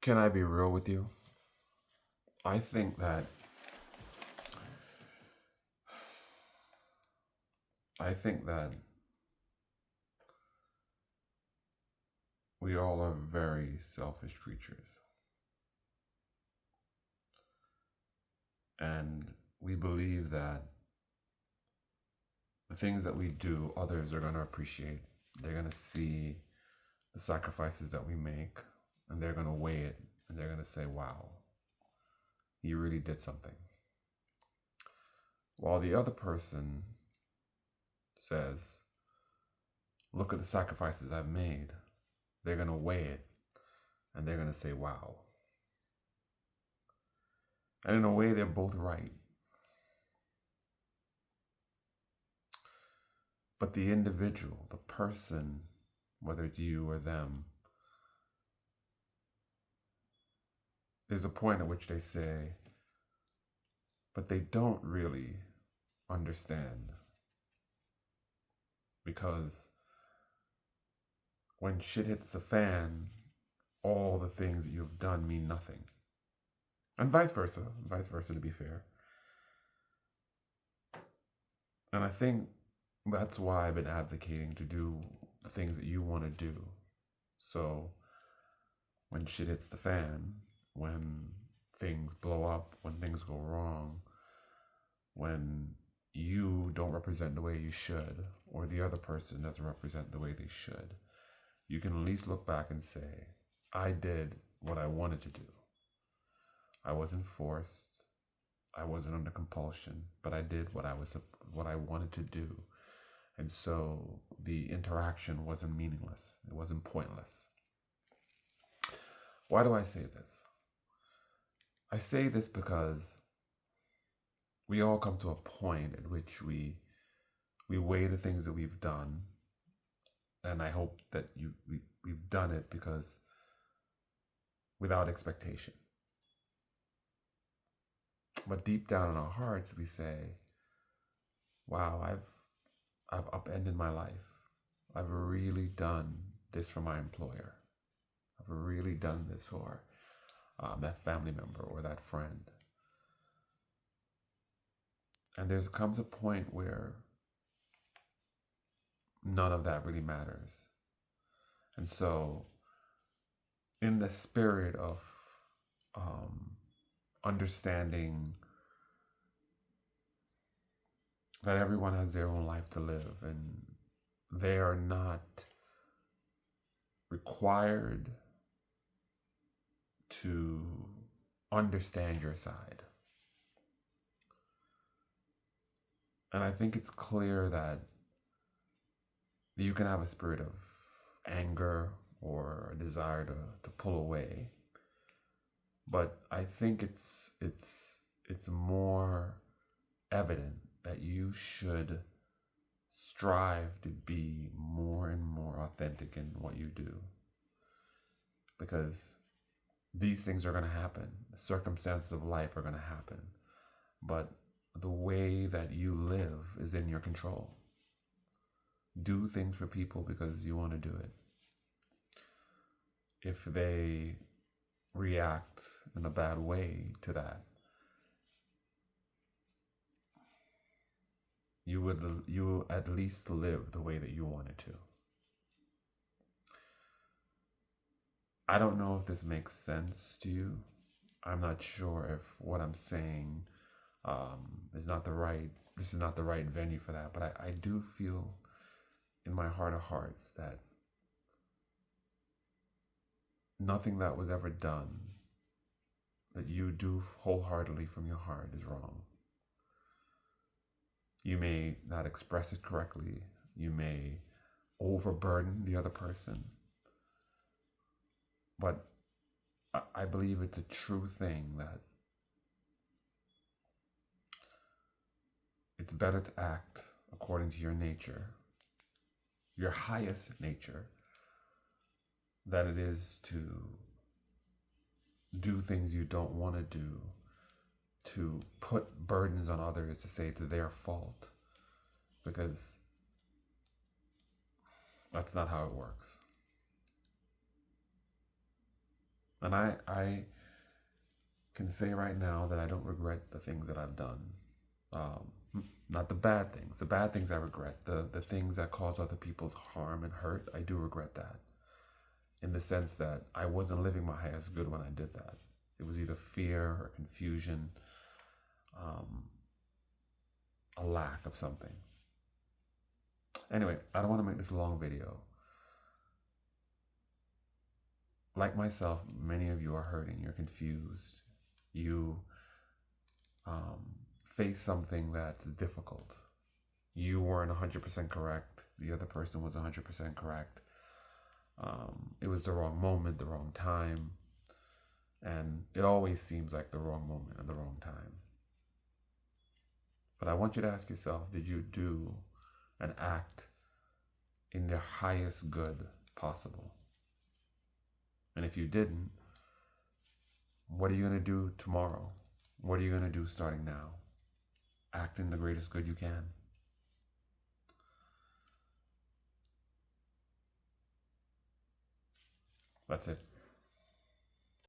Can I be real with you? I think that I think that we all are very selfish creatures. And we believe that the things that we do, others are going to appreciate. They're going to see the sacrifices that we make, and they're going to weigh it, and they're going to say, wow, you really did something. While the other person says, look at the sacrifices I've made. They're going to weigh it, and they're going to say, wow. And in a way, they're both right. But the individual, the person, whether it's you or them, there's a point at which they say, but they don't really understand. Because when shit hits the fan, all the things that you've done mean nothing. And vice versa to be fair. And I think that's why I've been advocating to do the things that you want to do. So when shit hits the fan, when things blow up, when things go wrong, when you don't represent the way you should, or the other person doesn't represent the way they should, you can at least look back and say, I did what I wanted to do. I wasn't forced. I wasn't under compulsion, but I did what I wanted to do. And so the interaction wasn't meaningless. It wasn't pointless. Why do I say this? I say this because we all come to a point at which we weigh the things that we've done, and I hope that we've done it because without expectation. But deep down in our hearts, we say, wow, I've upended my life. I've really done this for my employer. I've really done this for that family member or that friend. And there comes a point where none of that really matters. And so, in the spirit of understanding that everyone has their own life to live and they are not required to understand your side. And I think it's clear that you can have a spirit of anger or a desire to pull away. But I think it's more evident that you should strive to be more and more authentic in what you do. Because these things are going to happen. The circumstances of life are going to happen. But the way that you live is in your control. Do things for people because you want to do it. If they react in a bad way to that, you at least live the way that you wanted to. I don't know if this makes sense to you. I'm not sure if what I'm saying is not the right. This is not the right venue for that. But I do feel in my heart of hearts that nothing that was ever done that you do wholeheartedly from your heart is wrong. You may not express it correctly. You may overburden the other person. But I believe it's a true thing that it's better to act according to your nature, your highest nature, than it is to do things you don't want to do, to put burdens on others, to say it's their fault, because that's not how it works. And I can say right now that I don't regret the things that I've done. Not the bad things. The bad things I regret. The things that cause other people's harm and hurt, I do regret that. In the sense that I wasn't living my highest good when I did that. It was either fear or confusion, um, a lack of something. Anyway, I don't want to make this a long video. Like myself, many of you are hurting. You're confused. You face something that's difficult. You weren't 100% correct. The other person was 100% correct. It was the wrong moment, the wrong time. And it always seems like the wrong moment and the wrong time. But I want you to ask yourself, did you do an act in the highest good possible? And if you didn't, what are you going to do tomorrow? What are you going to do starting now? Act in the greatest good you can. That's it.